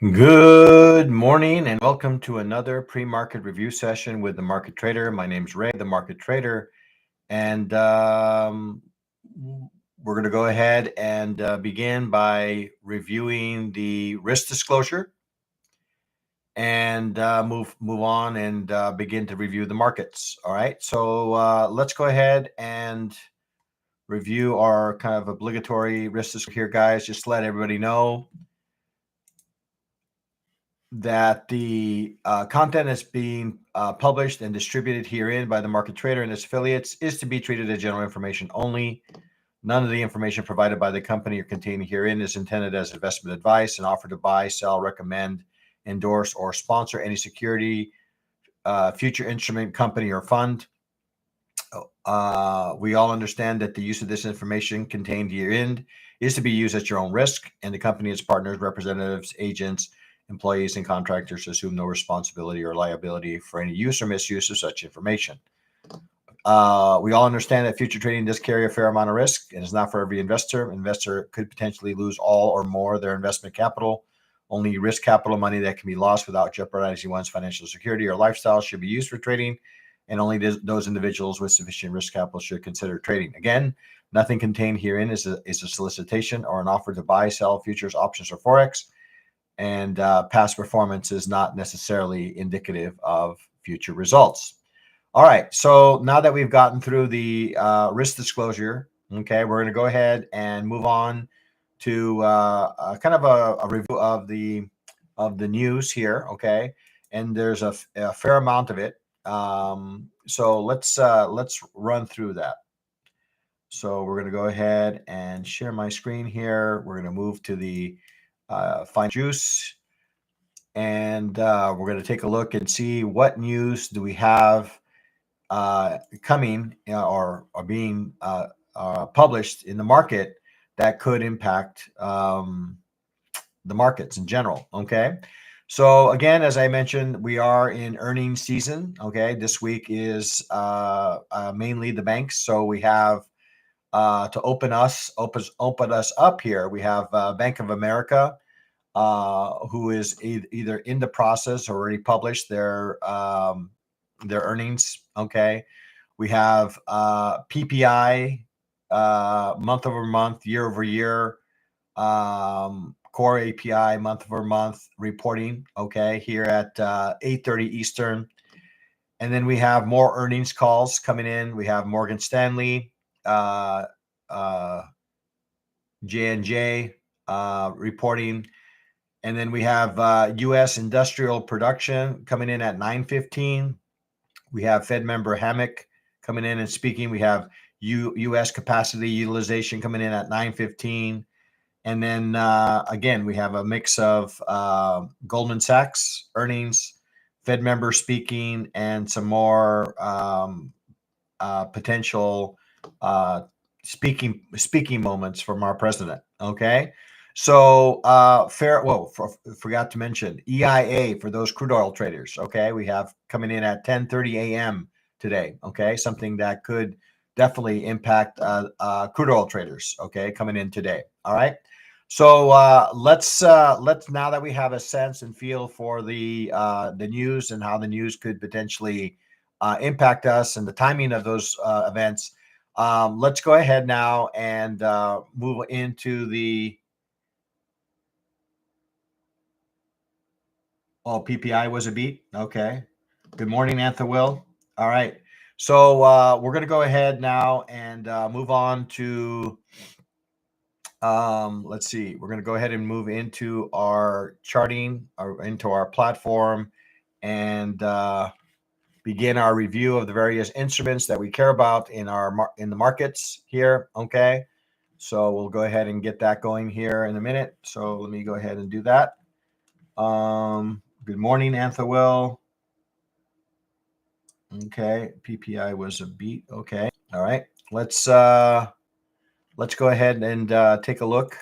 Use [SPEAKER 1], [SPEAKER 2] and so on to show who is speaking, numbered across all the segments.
[SPEAKER 1] Good morning and welcome to another pre-market review session with the Market Trader. My name's Ray, the Market Trader, and we're going to go ahead and begin by reviewing the risk disclosure and move on and begin to review the markets. All right, so let's go ahead and review our kind of obligatory risk disclosure here, guys. Just to let everybody know that the content is being published and distributed herein by the Market Trader and its affiliates is to be treated as general information only. None of the information provided by the company or contained herein is intended as investment advice and offer to buy, sell, recommend, endorse, or sponsor any security, future instrument, company, or fund. We all understand that the use of this information contained herein is to be used at your own risk, and the company, its partners, representatives, agents, employees, and contractors assume no responsibility or liability for any use or misuse of such information. We all understand that future trading does carry a fair amount of risk and is not for every investor. Investor could potentially lose all or more of their investment capital. Only risk capital money that can be lost without jeopardizing one's financial security or lifestyle should be used for trading, and only those individuals with sufficient risk capital should consider trading. Again, nothing contained herein is a solicitation or an offer to buy, sell futures, options, or forex, and past performance is not necessarily indicative of future results. All right, so now that we've gotten through the risk disclosure, okay, we're going to go ahead and move on to kind of a review of the news here, okay, and there's a fair amount of it. So let's run through that. So we're going to go ahead and share my screen here. We're going to move to the Fine Juice, and we're going to take a look and see what news do we have coming or being published in the market that could impact the markets in general. Okay. So again, as I mentioned, we are in earnings season. Okay. This week is mainly the banks. So we have to open us up here. We have Bank of America, who is either in the process or already published their earnings. Okay. We have PPI month over month, year over year, core API month over month reporting. Okay, here at 8:30 Eastern, and then we have more earnings calls coming in. We have Morgan Stanley, J&J reporting. And then we have U.S. industrial production coming in at 9:15. We have Fed member Hammack coming in and speaking. We have U.S. capacity utilization coming in at 9:15. And then again, we have a mix of Goldman Sachs earnings, Fed member speaking, and some more potential speaking moments from our president. Okay. So forgot to mention EIA for those crude oil traders. Okay, we have coming in at 10:30 a.m. today. Okay, something that could definitely impact crude oil traders. Okay, coming in today. All right. So let's now that we have a sense and feel for the news and how the news could potentially impact us and the timing of those events. Let's go ahead now and move into the. Oh, PPI was a beat. Okay. Good morning, Will. All right. So we're going to go ahead now and move on to, let's see, we're going to go ahead and move into our charting, or into our platform, and begin our review of the various instruments that we care about in the markets here. Okay. So we'll go ahead and get that going here in a minute. So let me go ahead and do that. Good morning, Will. Okay, PPI was a beat. Okay, all right. Let's go ahead and take a look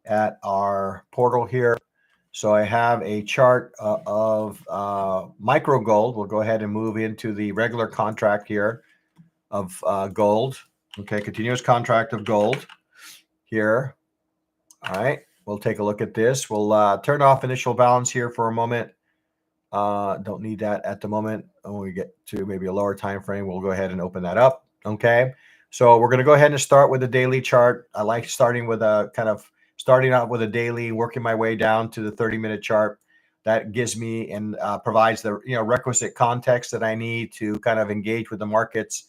[SPEAKER 1] at our portal here. So I have a chart of micro gold. We'll go ahead and move into the regular contract here of gold. Okay, continuous contract of gold here. All right. We'll take a look at this. We'll turn off initial balance here for a moment. Don't need that at the moment. When we get to maybe a lower time frame, we'll go ahead and open that up. Okay. So we're going to go ahead and start with the daily chart. I like starting with a kind of starting out with a daily, working my way down to the 30-minute chart. That gives me and provides the requisite context that I need to kind of engage with the markets.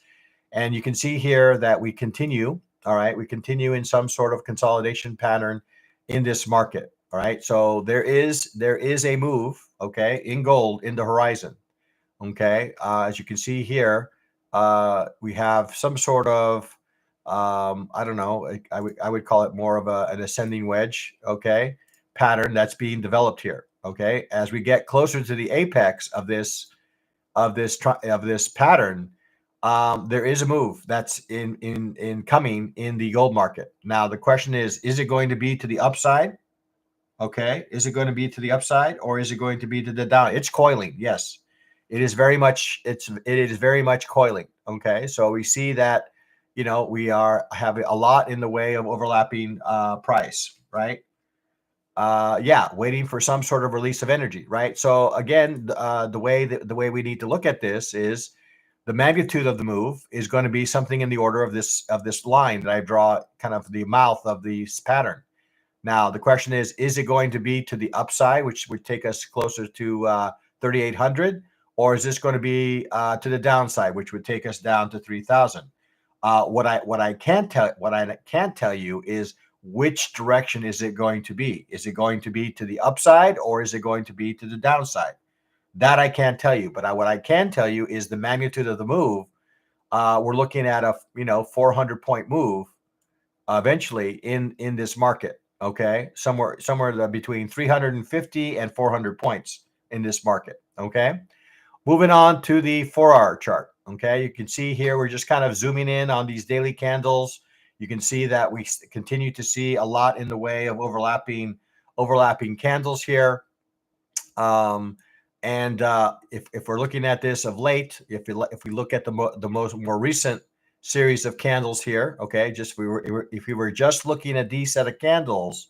[SPEAKER 1] And you can see here that we continue. All right, we continue in some sort of consolidation pattern in this market. All right, so there is a move, okay, in gold in the horizon. Okay, as you can see here, we have some sort of I don't know, I would call it more of an ascending wedge, okay, pattern that's being developed here. Okay, as we get closer to the apex of this pattern, there is a move that's in coming in the gold market. Now the question is it going to be to the upside? Okay, is it going to be to the upside or is it going to be to the down? It's coiling. Yes, it is very much. It is very much coiling. Okay, so we see that we are having a lot in the way of overlapping price, right? Yeah, waiting for some sort of release of energy, right? So again, the way we need to look at this is the magnitude of the move is going to be something in the order of this line that I draw, kind of the mouth of this pattern. Now the question is it going to be to the upside, which would take us closer to 3,800, or is this going to be to the downside, which would take us down to 3,000? What I can't tell you is which direction is it going to be? Is it going to be to the upside or is it going to be to the downside? That I can't tell you. But what I can tell you is the magnitude of the move. We're looking at a 400 point move eventually in this market. Okay, somewhere between 350 and 400 points in this market. Okay, moving on to the 4-hour chart. Okay, you can see here we're just kind of zooming in on these daily candles. You can see that we continue to see a lot in the way of overlapping candles here. And if we're looking at this of late, if we look at the more recent series of candles here, okay, if we were just looking at these set of candles,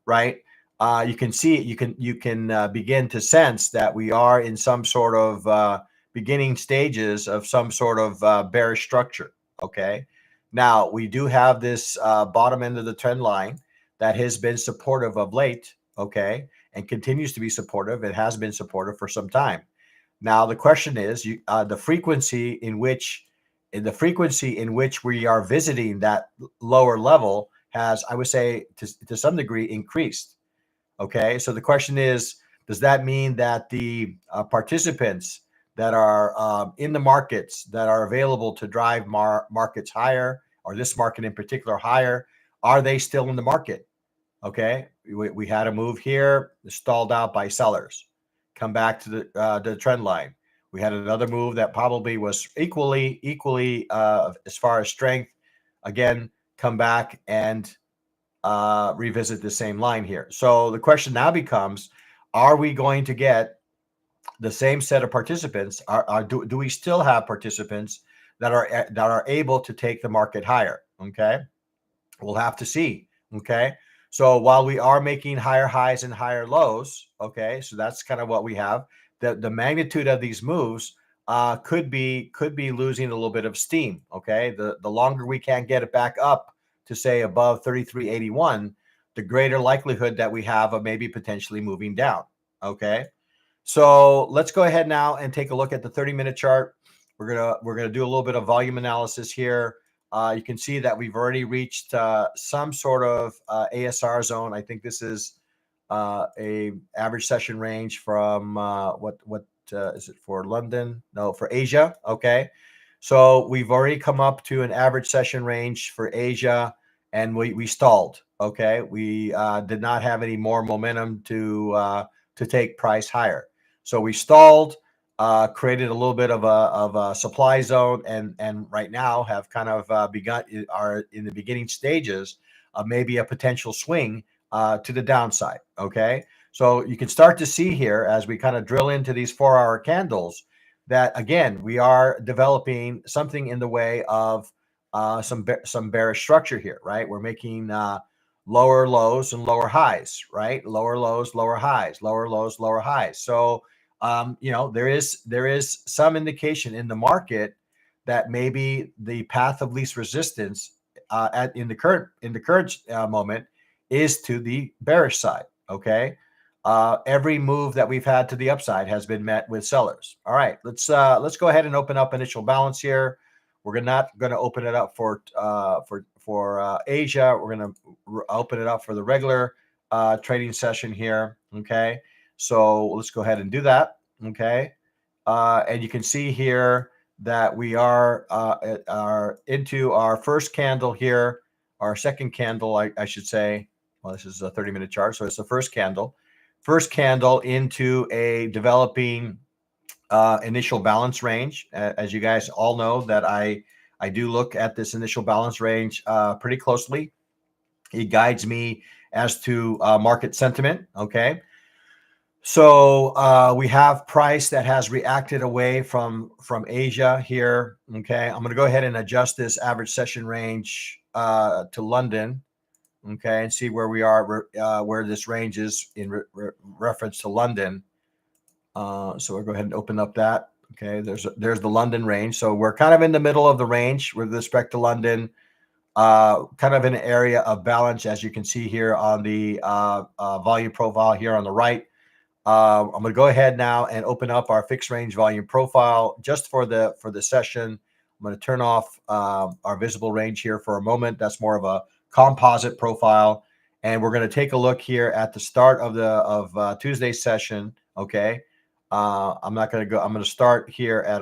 [SPEAKER 1] right? You can see you can begin to sense that we are in some sort of beginning stages of some sort of bearish structure. Okay, now we do have this bottom end of the trend line that has been supportive of late. Okay, and continues to be supportive. It has been supportive for some time. Now the question is the frequency in which we are visiting that lower level has, I would say, to some degree increased. Okay, so the question is, does that mean that the participants that are in the markets that are available to drive markets higher, or this market in particular higher, are they still in the market? Okay, we had a move here, stalled out by sellers, come back to the trend line. We had another move that probably was equally as far as strength, again, come back and revisit the same line here. So the question now becomes, are we going to get the same set of participants? Do we still have participants that are able to take the market higher? Okay, we'll have to see. Okay, so while we are making higher highs and higher lows, okay, so that's kind of what we have. The magnitude of these moves could be losing a little bit of steam. Okay, the longer we can't get it back up to say above 33.81, the greater likelihood that we have of maybe potentially moving down. Okay, so let's go ahead now and take a look at the 30-minute chart. We're gonna do a little bit of volume analysis here. You can see that we've already reached some sort of ASR zone. I think this is a average session range from what is it for London? No, for Asia. Okay, so we've already come up to an average session range for Asia, and we stalled. Okay, we did not have any more momentum to take price higher, so we stalled. Created a little bit of a supply zone, and right now have kind of are in the beginning stages of maybe a potential swing to the downside. Okay, so you can start to see here as we kind of drill into these 4-hour candles that again we are developing something in the way of some bearish structure here. Right, we're making lower lows and lower highs, right? Lower lows, lower highs, lower lows, lower highs. So, there is some indication in the market that maybe the path of least resistance in the current moment is to the bearish side. Okay, every move that we've had to the upside has been met with sellers. All right, let's go ahead and open up initial balance here. We're not going to open it up for Asia. We're going to open it up for the regular trading session here. Okay, so let's go ahead and do that. Okay, and you can see here that we are into our first candle here, our second candle, I should say. Well, this is a 30-minute chart, so it's the first candle into a developing initial balance range. As you guys all know, that I do look at this initial balance range pretty closely. It guides me as to market sentiment. Okay. So we have price that has reacted away from Asia here. Okay, I'm going to go ahead and adjust this average session range to London. Okay, and see where we are, where this range is in reference to London. So we'll go ahead and open up that. Okay, there's the London range. So we're kind of in the middle of the range with respect to London. Kind of an area of balance, as you can see here on the volume profile here on the right. I'm going to go ahead now and open up our fixed range volume profile just for the session. I'm going to turn off our visible range here for a moment. That's more of a composite profile, and we're going to take a look here at the start of Tuesday's session. Okay, I'm not going to go. I'm going to start here at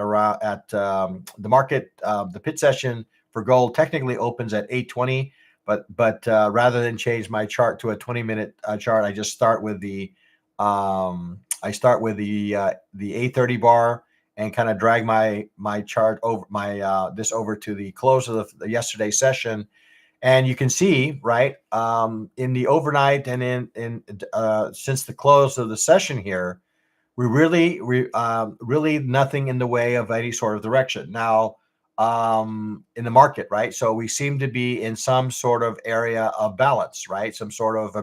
[SPEAKER 1] the market. The pit session for gold technically opens at 8:20, but rather than change my chart to a 20-minute chart, I just start with the 830 bar and kind of drag my chart over this over to the close of the yesterday session. And you can see, right, in the overnight and in since the close of the session here, we really nothing in the way of any sort of direction now in the market, right? So we seem to be in some sort of area of balance, right? Some sort of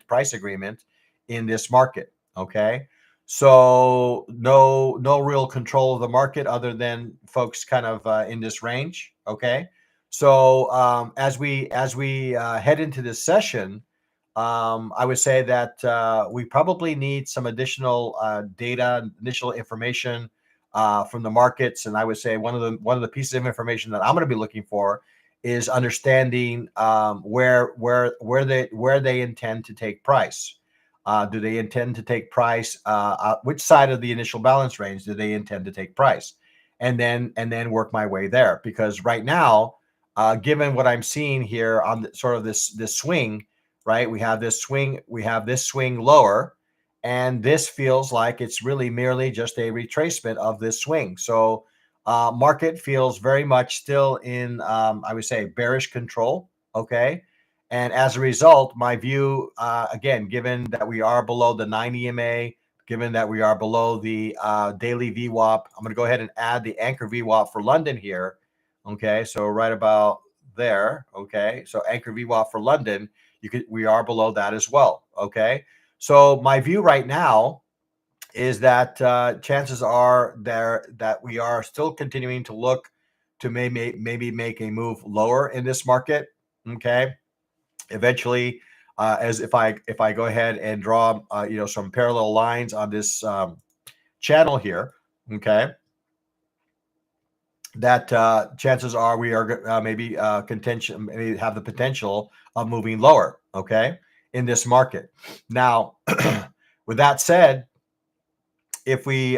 [SPEAKER 1] price agreement in this market. Okay, so no real control of the market other than folks kind of in this range. Okay, so as we head into this session, I would say that we probably need some additional data, initial information from the markets, and I would say one of the pieces of information that I'm going to be looking for is understanding where they intend to take price. Do they intend to take price? Which side of the initial balance range do they intend to take price? And then work my way there. Because right now, given what I'm seeing here on sort of this swing, right? We have this swing lower, and this feels like it's really merely just a retracement of this swing. So market feels very much still in, I would say, bearish control. Okay. And as a result, my view, again, given that we are below the 90 EMA, given that we are below the daily VWAP, I'm going to go ahead and add the anchor VWAP for London here. Okay, so right about there. Okay, so anchor VWAP for London, we are below that as well. Okay, so my view right now is that chances are there that we are still continuing to look to maybe make a move lower in this market. Okay. Eventually, as if I go ahead and draw some parallel lines on this channel here, okay, that chances are we are maybe have the potential of moving lower, okay, in this market. Now, with that said, if we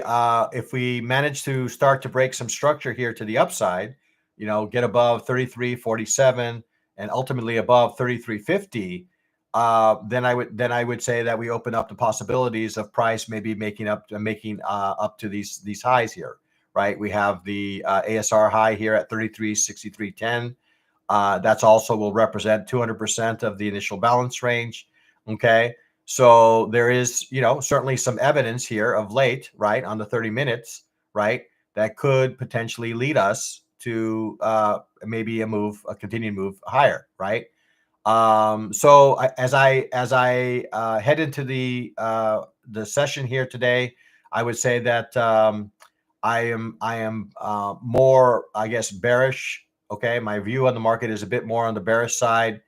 [SPEAKER 1] manage to start to break some structure here to the upside, get above 33.47 and ultimately above 33.50, then I would say that we open up the possibilities of price maybe making up to these highs here, right? We have the ASR high here at 33.6310. That's also will represent 200% of the initial balance range. Okay. So there is, certainly some evidence here of late, right, on the 30 minutes, right, that could potentially lead us to maybe a continued move higher, right? As I head into the session here today, I would say that I am more, I guess, bearish. Okay, my view on the market is a bit more on the bearish side.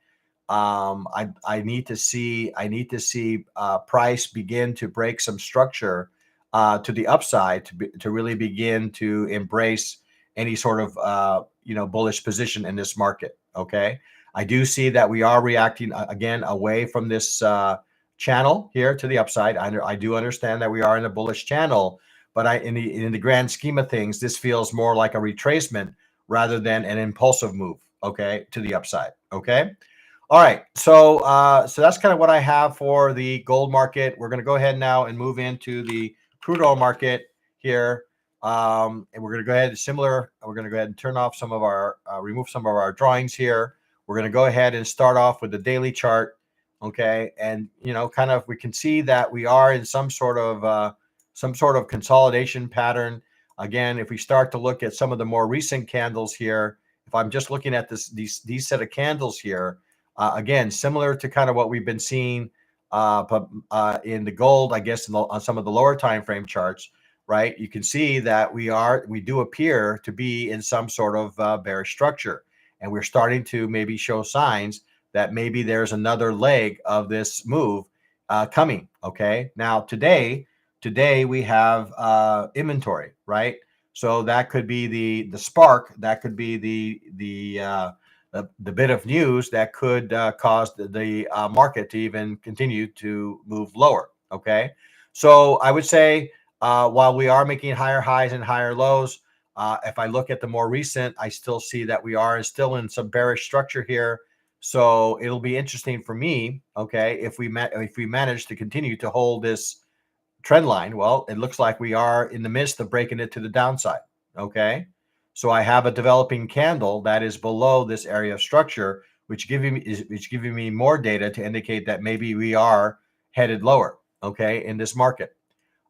[SPEAKER 1] I need to see price begin to break some structure to the upside to really begin to embrace any sort of bullish position in this market. Okay, I do see that we are reacting again away from this channel here to the upside. I do understand that we are in a bullish channel, but in the grand scheme of things, this feels more like a retracement rather than an impulsive move. Okay, to the upside. Okay. All right, so that's kind of what I have for the gold market. We're going to go ahead now and move into the crude oil market here, and we're going to go ahead similar. We're going to go ahead and turn off some of our remove some of our drawings here. We're going to go ahead and start off with the daily chart, okay? And kind of we can see that we are in some sort of consolidation pattern. Again, if we start to look at some of the more recent candles here, if I'm just looking at these set of candles here. Again, similar to kind of what we've been seeing in the gold, I guess, on some of the lower time frame charts, right? You can see that we do appear to be in some sort of bearish structure, and we're starting to maybe show signs that maybe there's another leg of this move coming. Okay, now today we have inventory, right? So that could be the spark, that could be the bit of news that could cause the market to even continue to move lower. Okay, so I would say while we are making higher highs and higher lows, if I look at the more recent, I still see that we are still in some bearish structure here. So it'll be interesting for me, okay, if we manage to continue to hold this trend line. Well, it looks like we are in the midst of breaking it to the downside. Okay. So I have a developing candle that is below this area of structure, which giving me more data to indicate that maybe we are headed lower. Okay, in this market.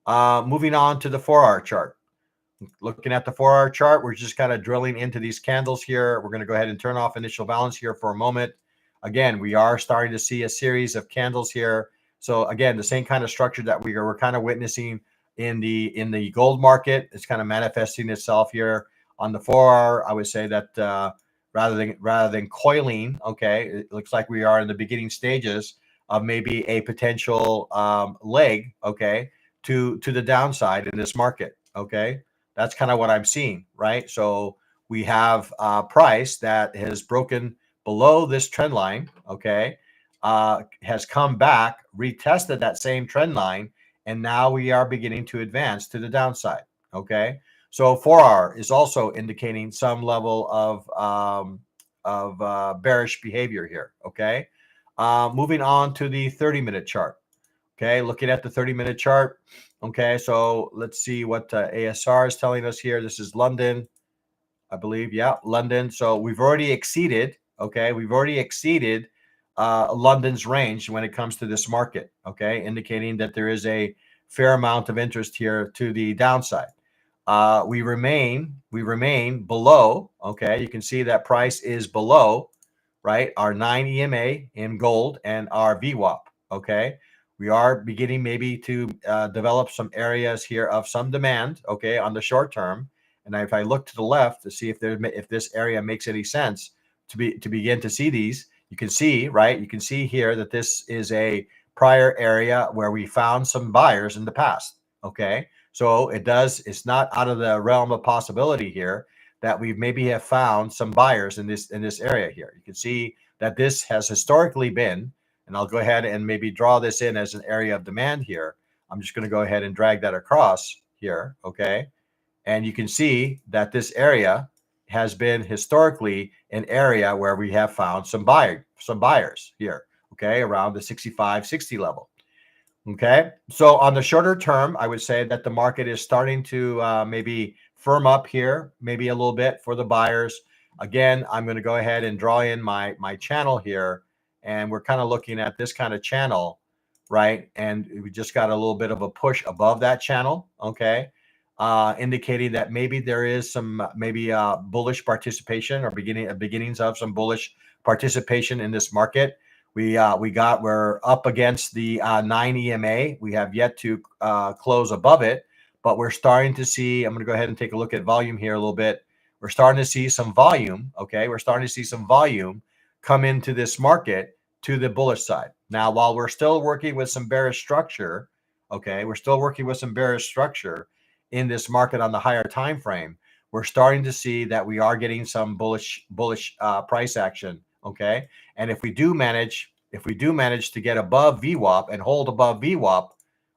[SPEAKER 1] Moving on to the 4-hour chart. Looking at the 4-hour chart, we're just kind of drilling into these candles here. We're going to go ahead and turn off initial balance here for a moment. Again, we are starting to see a series of candles here. So again, the same kind of structure that we're kind of witnessing in the gold market, it's kind of manifesting itself here on the 4-hour. I would say that rather than coiling, okay, it looks like we are in the beginning stages of maybe a potential leg, okay, to the downside in this market. Okay, that's kind of what I'm seeing, right? So we have price that has broken below this trend line, okay, has come back, retested that same trend line, and now we are beginning to advance to the downside. Okay, so 4-hour is also indicating some level of bearish behavior here. Okay, moving on to the 30-minute chart. Okay, looking at the 30-minute chart. Okay, so let's see what ASR is telling us here. This is London, I believe. Yeah, London. So we've already exceeded. Okay, we've already exceeded London's range when it comes to this market. Okay, indicating that there is a fair amount of interest here to the downside. We remain below. Okay, you can see that price is below, right? Our 9 EMA in gold and our VWAP. Okay, we are beginning maybe to develop some areas here of some demand. Okay, on the short term. And if I look to the left to see if this area makes any sense to begin to see these, you can see, right? You can see here that this is a prior area where we found some buyers in the past. Okay, so it's not out of the realm of possibility here that we maybe have found some buyers in this area here. You can see that this has historically been, and I'll go ahead and maybe draw this in as an area of demand here. I'm just going to go ahead and drag that across here. Okay. And you can see that this area has been historically an area where we have found some buyers here, okay, around the 65, 60 level. Okay, so on the shorter term, I would say that the market is starting to maybe firm up here, maybe a little bit for the buyers. Again, I'm going to go ahead and draw in my channel here, and we're kind of looking at this kind of channel, right? And we just got a little bit of a push above that channel, okay, indicating that maybe there is some bullish participation or beginnings of some bullish participation in this market. We're up against the 9 EMA. We have yet to close above it, but we're starting to see. I'm going to go ahead and take a look at volume here a little bit. We're starting to see some volume. Okay, we're starting to see some volume come into this market to the bullish side. Now, while we're still working with some bearish structure, okay, we're still working with some bearish structure in this market on the higher time frame. We're starting to see that we are getting some bullish price action. Okay, and if we do manage to get above VWAP and hold above VWAP,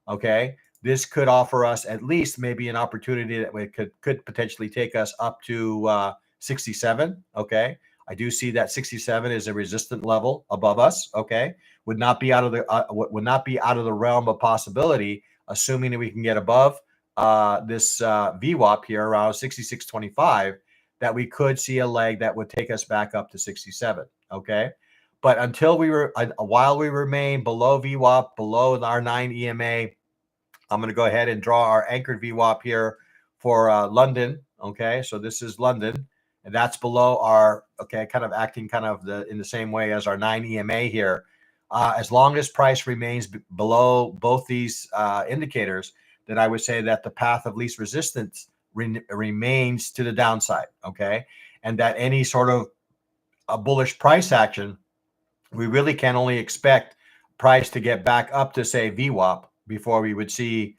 [SPEAKER 1] okay, this could offer us at least maybe an opportunity that we could potentially take us up to 67. Okay, I do see that 67 is a resistant level above us. Okay, would not be out of the realm of possibility, assuming that we can get above this VWAP here around 66.25, that we could see a leg that would take us back up to 67. Okay, but while we remain below VWAP, below our 9 EMA, I'm going to go ahead and draw our anchored VWAP here for London. Okay, so this is London, and that's below our, okay, kind of acting kind of in the same way as our 9 EMA here. As long as price remains below both these indicators, then I would say that the path of least resistance remains to the downside. Okay, and that any sort of a bullish price action, we really can only expect price to get back up to, say, VWAP before we would see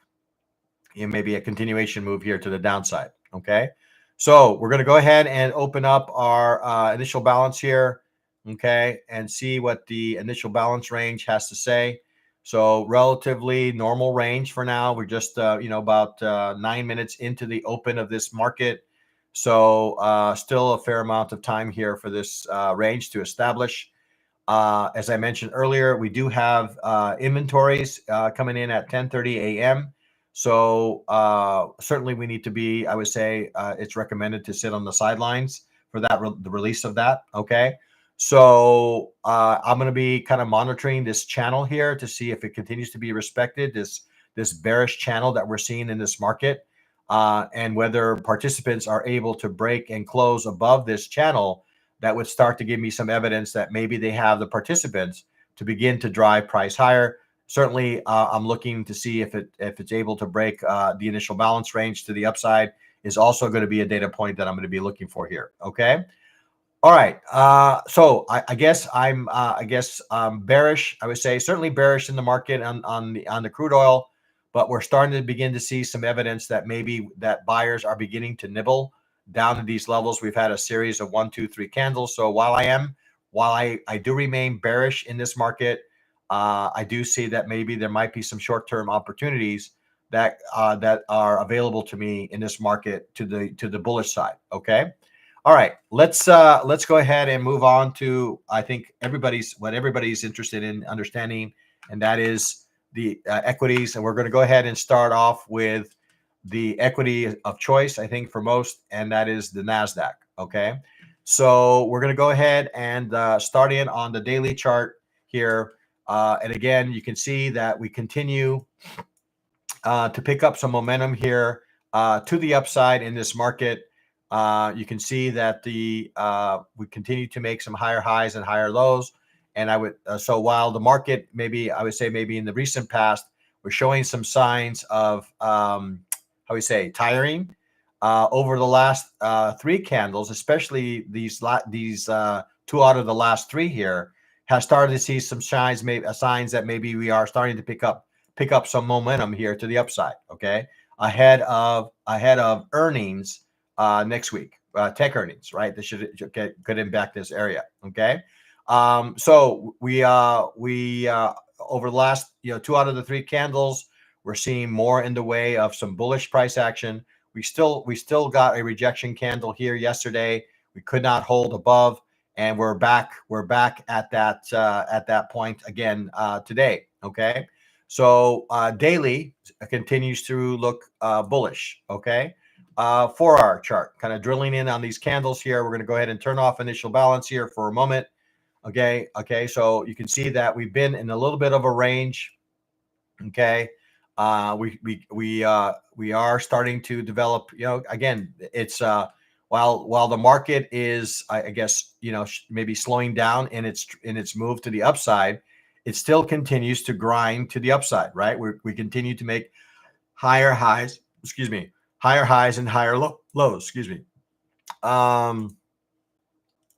[SPEAKER 1] maybe a continuation move here to the downside. Okay, so we're going to go ahead and open up our initial balance here, okay, and see what the initial balance range has to say. So relatively normal range for now. We're just about 9 minutes into the open of this market, so still a fair amount of time here for this range to establish. As I mentioned earlier, we do have inventories coming in at 10:30 a.m. So certainly we need to be, I would say, it's recommended to sit on the sidelines for that, the release of that. Okay. So I'm going to be kind of monitoring this channel here to see if it continues to be respected, this bearish channel that we're seeing in this market, and whether participants are able to break and close above this channel. That would start to give me some evidence that maybe they have the participants to begin to drive price higher. Certainly, I'm looking to see if it's able to break the initial balance range to the upside. Is also going to be a data point that I'm going to be looking for here. Okay. All right. So I guess I'm bearish. I would say certainly bearish in the market on the crude oil, but we're starting to begin to see some evidence that maybe that buyers are beginning to nibble down to these levels. We've had a series of 1, 2, 3 candles. So while I do remain bearish in this market, I do see that maybe there might be some short-term opportunities that are available to me in this market to the bullish side. Okay. All right. Let's go ahead and move on to, I think, what everybody's interested in understanding, and that is the equities. And we're going to go ahead and start off with the equity of choice, I think, for most, and that is the NASDAQ. Okay. So we're going to go ahead and start in on the daily chart here. And again, you can see that we continue to pick up some momentum here to the upside in this market. You can see that we continue to make some higher highs and higher lows. And I would so while the market maybe in the recent past we're showing some signs of tiring over the last 3 candles, especially these 2 out of the last 3 here, has started to see some signs that maybe we are starting to pick up some momentum here to the upside. Okay, ahead of earnings next week, tech earnings, right? This could impact this area. Okay, so we over the last 2 out of the 3 candles, we're seeing more in the way of some bullish price action. We still got a rejection candle here yesterday. We could not hold above, and we're back at that point again today. Okay, so daily continues to look bullish. Okay, for our chart, kind of drilling in on these candles here. We're going to go ahead and turn off initial balance here for a moment. Okay, so you can see that we've been in a little bit of a range. Okay, we are starting to develop. Again, it's while while the market is, I guess, maybe slowing down in its move to the upside, it still continues to grind to the upside, right? We continue to make higher highs, higher highs and higher lows,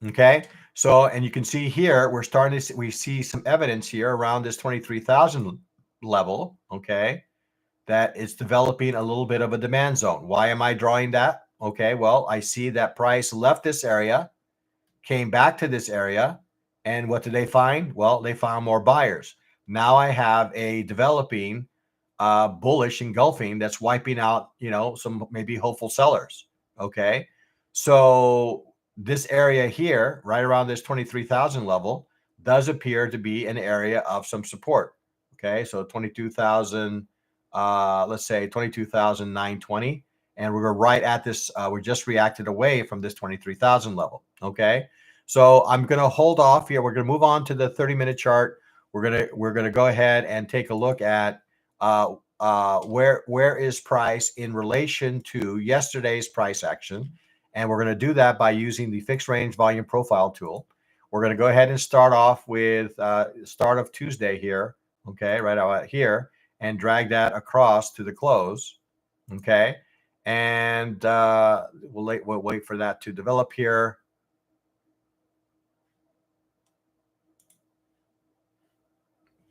[SPEAKER 1] okay. So, and you can see here, we see some evidence here around this 23,000 level, okay, that it's developing a little bit of a demand zone. Why am I drawing that? Okay, well, I see that price left this area, came back to this area, and what did they find? Well, they found more buyers. Now I have a developing bullish engulfing that's wiping out, some maybe hopeful sellers. Okay, so this area here, right around this 23,000 level, does appear to be an area of some support. Okay, so 22,000, let's say 22,920, and we're right at this. We just reacted away from this 23,000 level. Okay, so I'm going to hold off here. We're going to move on to the 30-minute chart. We're gonna go ahead and take a look at where is price in relation to yesterday's price action, and we're going to do that by using the fixed range volume profile tool. We're going to go ahead and start off with start of Tuesday here, okay, right out here, and drag that across to the close, okay, and we'll wait for that to develop here.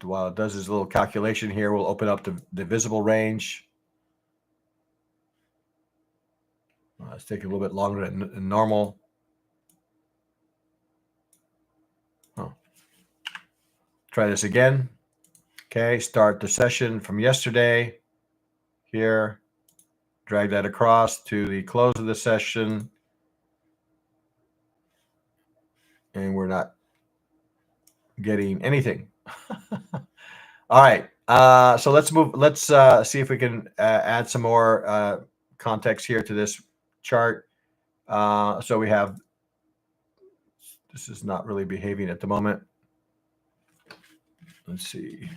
[SPEAKER 1] While it does this little calculation here, we'll open up the visible range. It's taking a little bit longer than normal. Try this again. Okay, start the session from yesterday here. Drag that across to the close of the session. And we're not getting anything. All right. So let's move. Let's see if we can add some more context here to this chart. So we have, this is not really behaving at the moment. Let's see.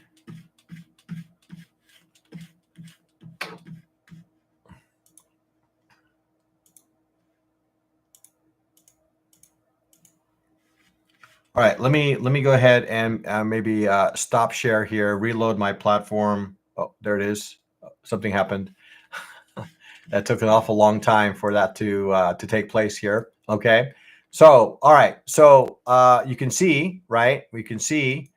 [SPEAKER 1] All right, let me go ahead and maybe stop share here, reload my platform. Oh, there it is. Something happened. That took an awful long time for that to take place here. Okay, so all right, so you can see, right? We can see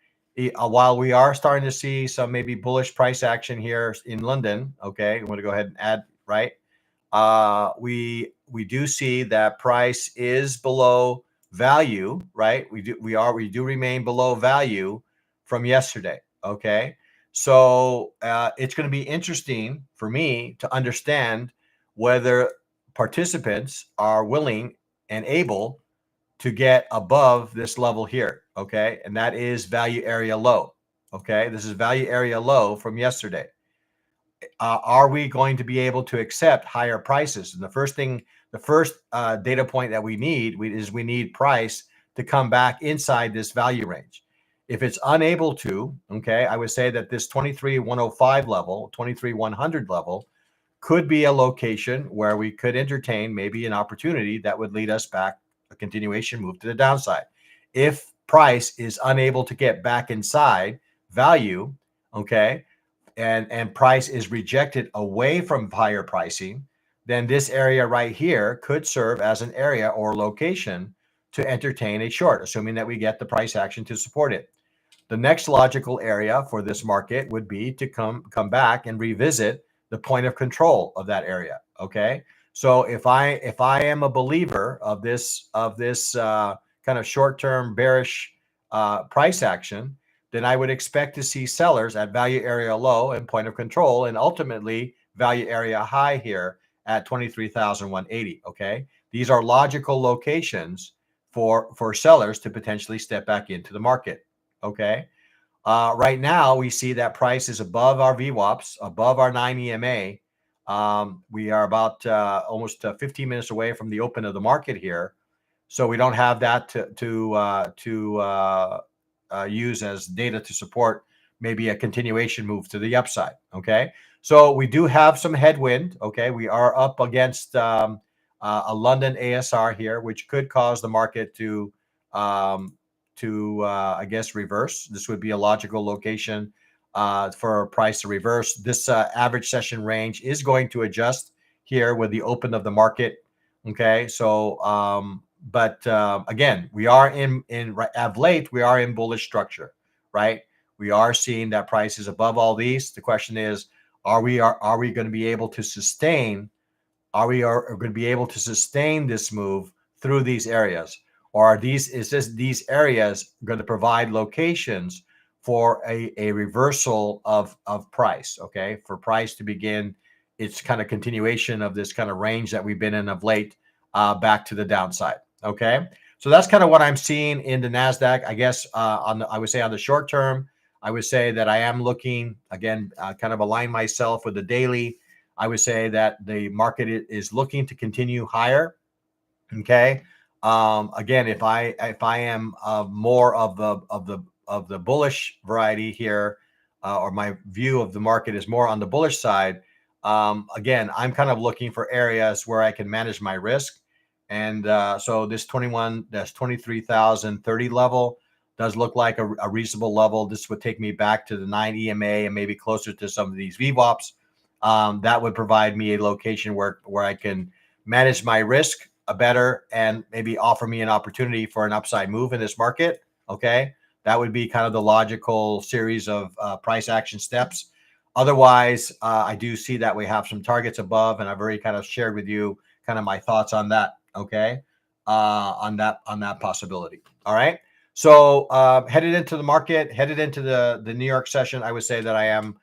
[SPEAKER 1] while we are starting to see some maybe bullish price action here in London. Okay, I'm going to go ahead and add, right? We do see that price is below value, right? We do remain below value from yesterday. Okay, so it's going to be interesting for me to understand whether participants are willing and able to get above this level here. Okay, and that is value area low. Okay, this is value area low from yesterday. Are we going to be able to accept higher prices? And the first data point that we need is we need price to come back inside this value range. If it's unable to, okay, I would say that this 23,105 level, 23,100 level could be a location where we could entertain maybe an opportunity that would lead us back, a continuation move to the downside. If price is unable to get back inside value, okay, and price is rejected away from higher pricing, then this area right here could serve as an area or location to entertain a short, assuming that we get the price action to support it. The next logical area for this market would be to come back and revisit the point of control of that area. Okay, so if I am a believer of this kind of short-term bearish price action, then I would expect to see sellers at value area low and point of control, and ultimately value area high here at 23,180. Okay, these are logical locations for sellers to potentially step back into the market. Okay, right now we see that price is above our VWAPs, above our 9 EMA. We are about almost 15 minutes away from the open of the market here, so we don't have that to use as data to support maybe a continuation move to the upside. Okay, so we do have some headwind. Okay, we are up against a London ASR here, which could cause the market to I guess reverse. This would be a logical location for a price to reverse. This average session range is going to adjust here with the open of the market. Okay, so but again, we are in of late we are in bullish structure, right? We are seeing that price is above all these. The question is, are we going to be able to sustain? Are we going to be able to sustain this move through these areas, or are these areas going to provide locations for a reversal of price? Okay, for price to begin its kind of continuation of this kind of range that we've been in of late, back to the downside. Okay, so that's kind of what I'm seeing in the Nasdaq. I guess I would say on the short term, I would say that I am looking again, kind of align myself with the daily. I would say that the market is looking to continue higher. Okay. Again, if I am more of the bullish variety here, or my view of the market is more on the bullish side. Again, I'm kind of looking for areas where I can manage my risk. And so this 23,030 level does look like a reasonable level. This would take me back to the 9 EMA and maybe closer to some of these VWAPs. That would provide me a location where I can manage my risk better and maybe offer me an opportunity for an upside move in this market. Okay, that would be kind of the logical series of price action steps. Otherwise, I do see that we have some targets above, and I've already kind of shared with you kind of my thoughts on that. Okay, on that possibility. All right. So headed into the market, headed into the New York session, I would say that I am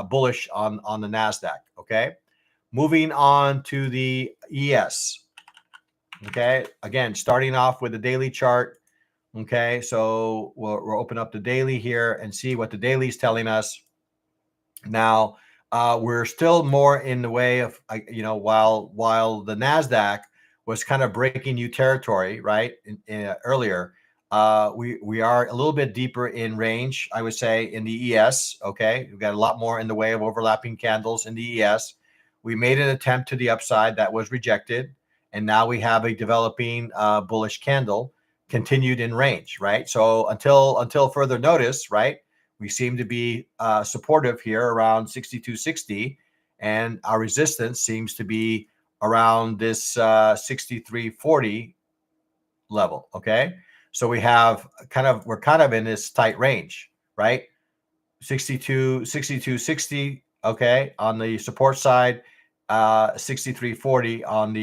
[SPEAKER 1] bullish on the Nasdaq. Okay, moving on to the ES. Okay, again, starting off with the daily chart. Okay, so we'll open up the daily here and see what the daily is telling us. Now, we're still more in the way of, while the Nasdaq was kind of breaking new territory, right? Earlier, we are a little bit deeper in range, I would say, in the ES. Okay, we've got a lot more in the way of overlapping candles in the ES. We made an attempt to the upside that was rejected, and now we have a developing bullish candle continued in range, right? So until further notice, right, we seem to be supportive here around 62.60, and our resistance seems to be around this 63.40 level. Okay, so we're kind of in this tight range, right? 62.60. Okay, on the support side, 63.40 on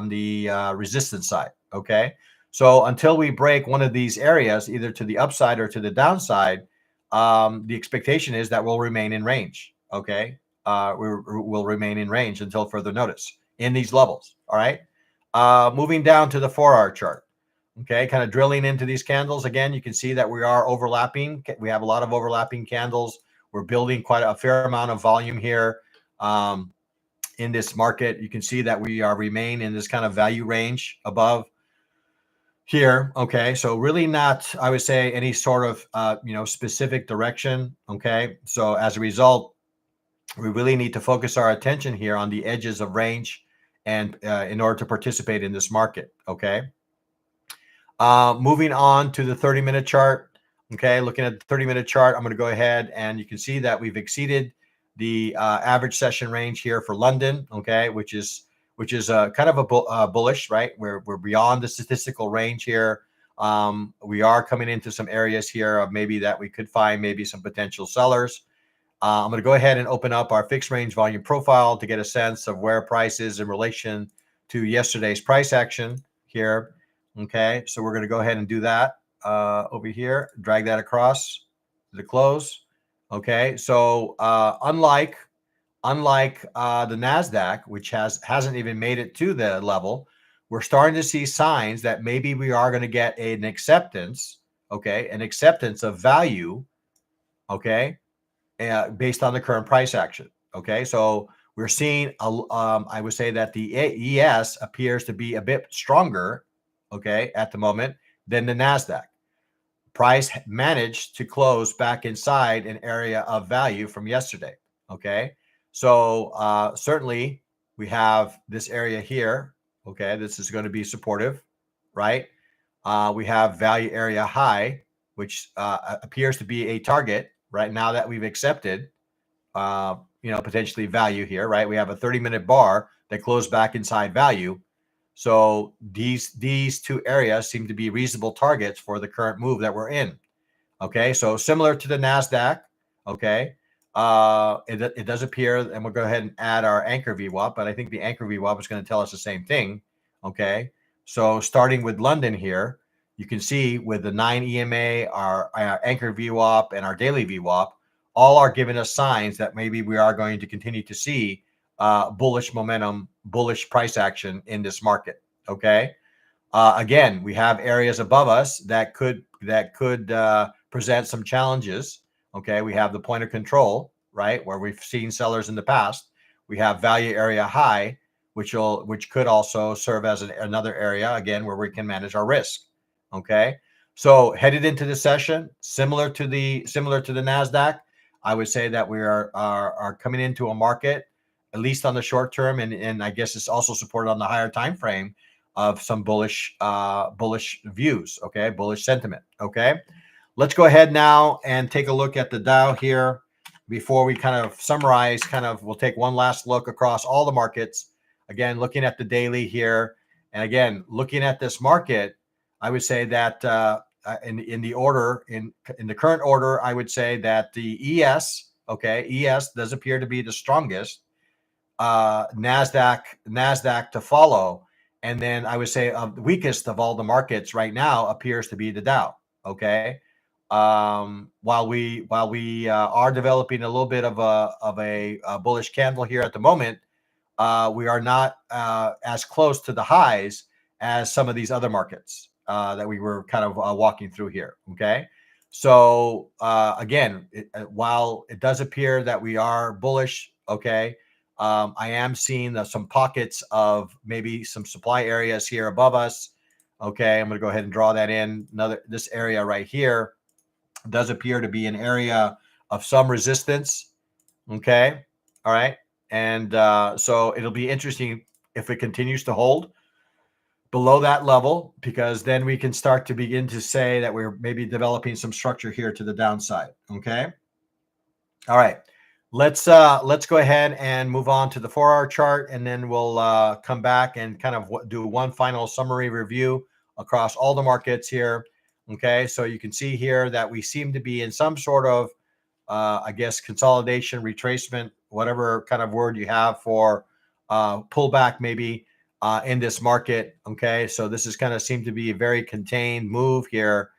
[SPEAKER 1] the resistance side. Okay, so until we break one of these areas, either to the upside or to the downside, the expectation is that we'll remain in range. Okay, we'll remain in range until further notice in these levels. All right, moving down to the 4-hour chart. Okay, kind of drilling into these candles again, you can see that we are overlapping. We have a lot of overlapping candles. We're building quite a fair amount of volume here in this market. You can see that we remain in this kind of value range above here. Okay, so really not, I would say, any sort of specific direction. Okay, so as a result, we really need to focus our attention here on the edges of range, and in order to participate in this market. Okay. Moving on to the 30-minute chart. Okay, looking at the 30-minute chart, I'm going to go ahead and you can see that we've exceeded the average session range here for London. Okay, which is kind of a bullish, right? We're beyond the statistical range here. We are coming into some areas here of maybe that we could find maybe some potential sellers. I'm going to go ahead and open up our fixed range volume profile to get a sense of where price is in relation to yesterday's price action here. Okay, so we're going to go ahead and do that over here, drag that across to the close. Okay, so unlike the Nasdaq, which hasn't even made it to the level, we're starting to see signs that maybe we are going to get an acceptance. Okay, an acceptance of value. Okay, based on the current price action. Okay, so we're seeing I would say that the ES appears to be a bit stronger, okay, at the moment than the Nasdaq. Price managed to close back inside an area of value from yesterday. Okay, so certainly We have this area here. Okay, this is going to be supportive, right? We have value area high, which appears to be a target right now that we've accepted. Potentially value here, right? We have a 30-minute bar that closed back inside value. So these two areas seem to be reasonable targets for the current move that we're in. Okay, so similar to the NASDAQ, okay, it does appear, and we'll go ahead and add our anchor VWAP, but I think the anchor VWAP is going to tell us the same thing. Okay, so starting with London here, you can see with the 9 EMA, our anchor VWAP, and our daily VWAP, all are giving us signs that maybe we are going to continue to see bullish momentum, bullish price action in this market. Okay. Again, we have areas above us that could present some challenges. Okay, we have the point of control, right, where we've seen sellers in the past. We have value area high, which could also serve as another area again where we can manage our risk. Okay, so headed into the session, similar to the Nasdaq, I would say that we are coming into a market, at least on the short term, and I guess it's also supported on the higher time frame of some bullish views. Okay, bullish sentiment. Okay, let's go ahead now and take a look at the Dow here before we kind of summarize. We'll take one last look across all the markets. Again, looking at the daily here, and again looking at this market, I would say that in the current order, I would say that the ES does appear to be the strongest. Nasdaq to follow, and then I would say the weakest of all the markets right now appears to be the Dow. Okay, while we are developing a little bit of a bullish candle here at the moment, we are not as close to the highs as some of these other markets that we were kind of walking through here. Okay, so again, while it does appear that we are bullish, okay, I am seeing some pockets of maybe some supply areas here above us. Okay, I'm going to go ahead and draw that in. This area right here does appear to be an area of some resistance. Okay, all right, and so it'll be interesting if it continues to hold below that level, because then we can start to begin to say that we're maybe developing some structure here to the downside. Okay, all right. Let's go ahead and move on to the 4-hour chart, and then we'll come back and kind of do one final summary review across all the markets here. Okay, so you can see here that we seem to be in some sort of, I guess, consolidation, retracement, whatever kind of word you have for pullback, maybe in this market. Okay, so this is kind of seemed to be a very contained move here.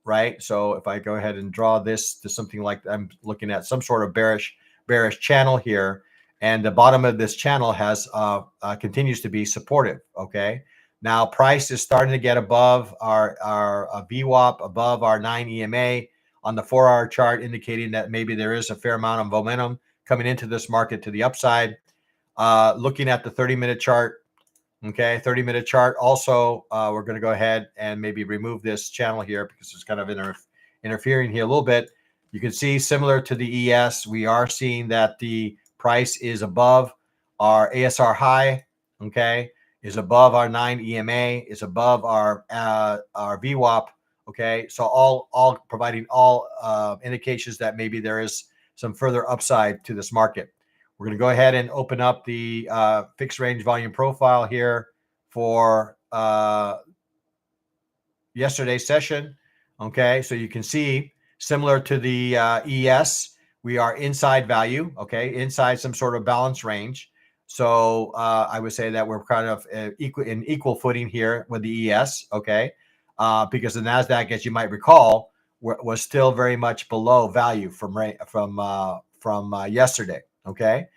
[SPEAKER 1] Right. So if I go ahead and draw this to something like, I'm looking at some sort of bearish channel here, and the bottom of this channel has continues to be supportive. Okay. Now price is starting to get above our VWAP, above our 9 EMA on the 4-hour chart, indicating that maybe there is a fair amount of momentum coming into this market to the upside. Looking at the 30-minute chart. Okay, 30-minute chart. Also, we're going to go ahead and maybe remove this channel here because it's kind of interfering here a little bit. You can see, similar to the ES, we are seeing that the price is above our ASR high. Okay, is above our 9 EMA, is above our VWAP. Okay, so all providing all indications that maybe there is some further upside to this market. We're going to go ahead and open up the fixed range volume profile here for yesterday's session. Okay, so you can see, similar to the ES, we are inside value. Okay, inside some sort of balance range. So I would say that we're kind of equal footing here with the ES. Okay, because the Nasdaq, as you might recall, was still very much below value from yesterday. Okay,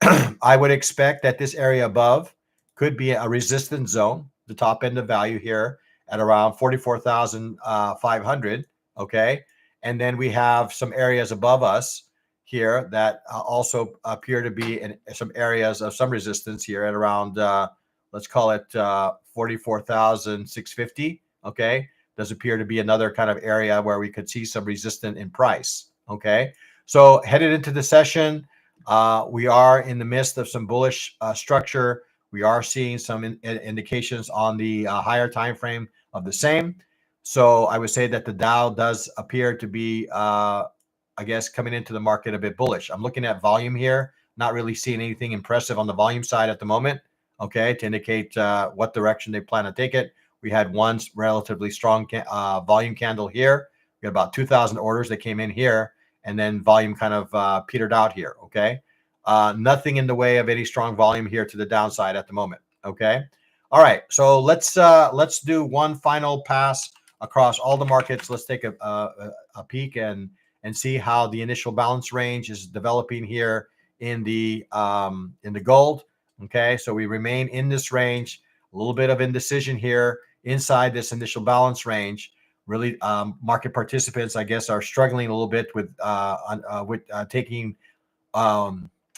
[SPEAKER 1] I would expect that this area above could be a resistance zone, the top end of value here at around 44,500. Okay, and then we have some areas above us here that also appear to be in some areas of some resistance here at around let's call it 44,650. Okay, does appear to be another kind of area where we could see some resistance in price. Okay, so headed into the session, We are in the midst of some bullish structure. We are seeing some indications on the higher time frame of the same. So I would say that the Dow does appear to be, I guess, coming into the market a bit bullish. I'm looking at volume here, not really seeing anything impressive on the volume side at the moment, okay, to indicate what direction they plan to take it. We had one relatively strong volume candle here. We had about 2,000 orders that came in here, and then volume kind of petered out here, okay? Nothing in the way of any strong volume here to the downside at the moment, okay? All right, so let's do one final pass across all the markets. Let's take a peek and see how the initial balance range is developing here in the gold, okay? So we remain in this range, a little bit of indecision here inside this initial balance range. Really, market participants, I guess, are struggling a little bit with taking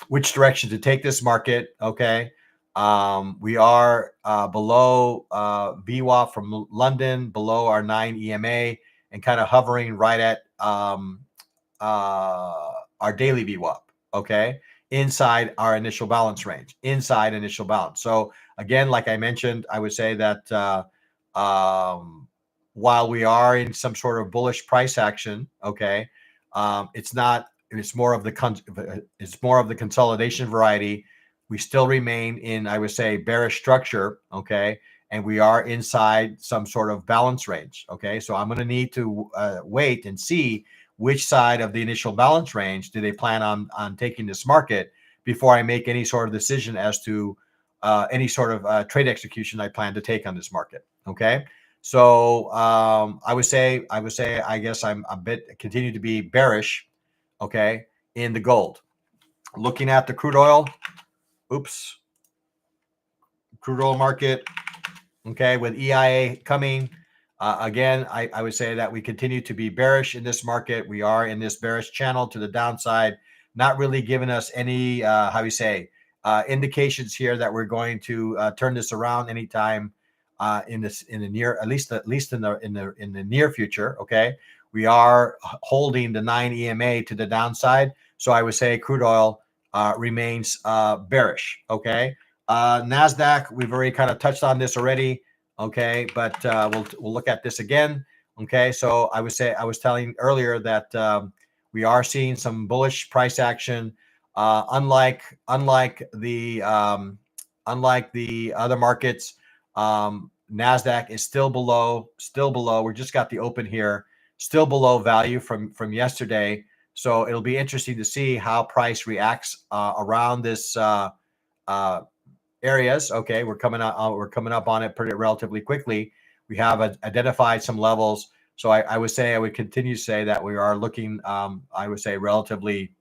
[SPEAKER 1] which direction to take this market. Okay, we are below VWAP from London, below our 9 EMA, and kind of hovering right at our daily VWAP. Okay, inside our initial balance range, inside initial balance. So again, like I mentioned, I would say that while we are in some sort of bullish price action, okay, it's not. It's more of the consolidation variety. We still remain in, I would say, bearish structure, okay, and we are inside some sort of balance range, okay. So I'm going to need to wait and see which side of the initial balance range do they plan on taking this market before I make any sort of decision as to any sort of trade execution I plan to take on this market, okay. So I would say, I guess I'm a bit continue to be bearish, okay, in the gold. Looking at the crude oil, crude oil market, okay, with EIA coming. Again, I would say that we continue to be bearish in this market. We are in this bearish channel to the downside, not really giving us any, indications here that we're going to turn this around anytime in the near, at least in the near future. Okay, we are holding the 9 EMA to the downside, so I would say crude oil remains bearish. Okay, Nasdaq, we've already kind of touched on this already. Okay, but we'll look at this again. Okay, so I would say, I was telling earlier that we are seeing some bullish price action. Unlike the other markets, Nasdaq is still below. We just got the open here, still below value from yesterday. So it'll be interesting to see how price reacts around this areas. Okay, we're coming up on it pretty relatively quickly. We have identified some levels. So I would say, I would continue to say that we are looking, I would say, relatively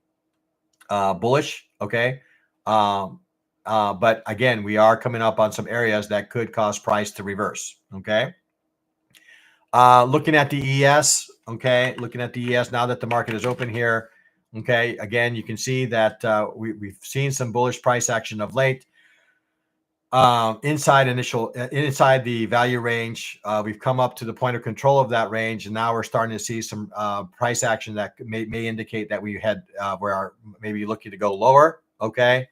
[SPEAKER 1] bullish. Okay. But again, we are coming up on some areas that could cause price to reverse. Okay. Looking at the ES. Okay. Looking at the ES now that the market is open here. Okay. Again, you can see that we've seen some bullish price action of late. Inside the value range, we've come up to the point of control of that range, and now we're starting to see some price action that may indicate that we had where maybe looking to go lower. Okay,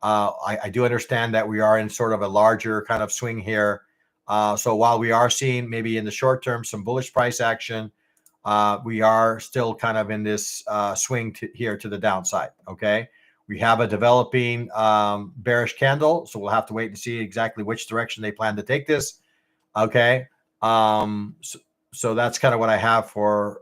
[SPEAKER 1] I do understand that we are in sort of a larger kind of swing here. So while we are seeing maybe in the short term some bullish price action, we are still kind of in this swing here to the downside. Okay. We have a developing bearish candle, so we'll have to wait and see exactly which direction they plan to take this. Okay, so that's kind of what I have for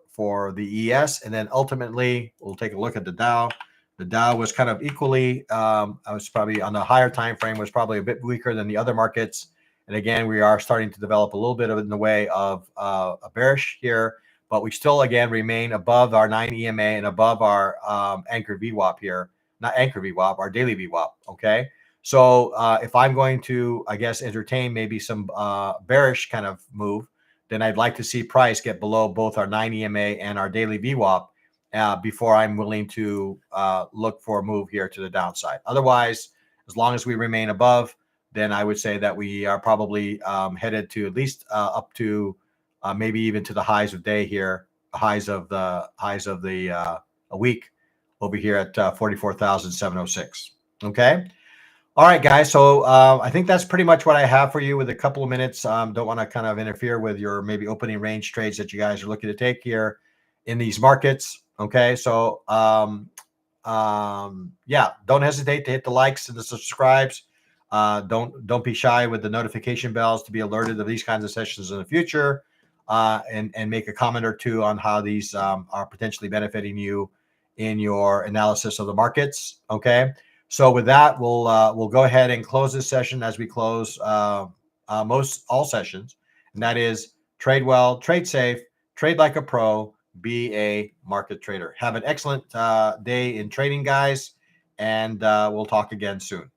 [SPEAKER 1] the ES, and then ultimately we'll take a look at the Dow. The Dow was kind of equally, I was probably on the higher time frame, was probably a bit weaker than the other markets, and again we are starting to develop a little bit of in the way of a bearish here, but we still again remain above our 9 EMA and above our anchored VWAP here. Not anchor VWAP, our daily VWAP. Okay. So if I'm going to, I guess, entertain maybe some bearish kind of move, then I'd like to see price get below both our 9 EMA and our daily VWAP before I'm willing to look for a move here to the downside. Otherwise, as long as we remain above, then I would say that we are probably headed to at least up to maybe even to the highs of day here, highs of the a week. over here at 44,706. Okay. All right, guys. So I think that's pretty much what I have for you with a couple of minutes. Don't want to kind of interfere with your maybe opening range trades that you guys are looking to take here in these markets. Okay. So yeah, don't hesitate to hit the likes and the subscribes. Don't be shy with the notification bells to be alerted of these kinds of sessions in the future, and make a comment or two on how these are potentially benefiting you in your analysis of the markets. Okay, so with that, we'll go ahead and close this session as we close most all sessions, and that is trade well, trade safe, trade like a pro, be a market trader. Have an excellent day in trading, guys, and we'll talk again soon.